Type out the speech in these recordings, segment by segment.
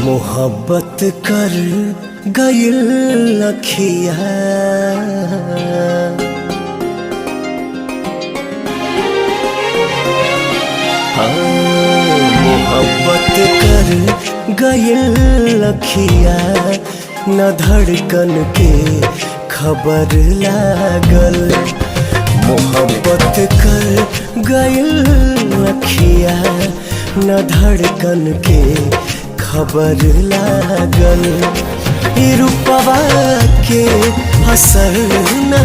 मोहब्बत कर गइल अखिया मोहब्बत कर गइल अखिया न धड़कन के खबर लागल। मोहब्बत कर गइल अखिया न धड़कन के खबर लागल। ई रूपवा के असर न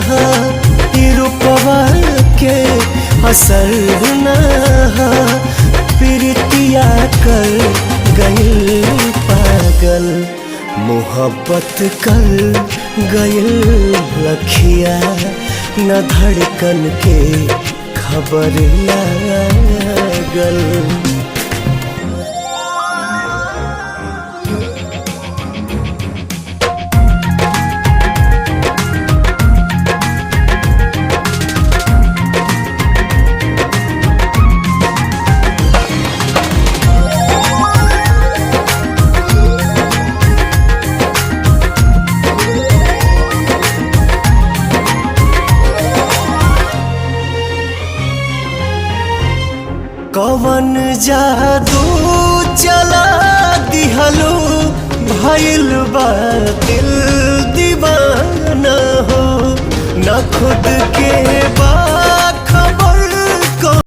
हा, ई रूपवा के असर न हा, प्रीतिया कर गइल पागल। मोहब्बत कर गइल अखिया न धड़कन के खबर लागल। कवन जादू चला दिहलो भइल बा दिल दीवाना हो, न खुद के बा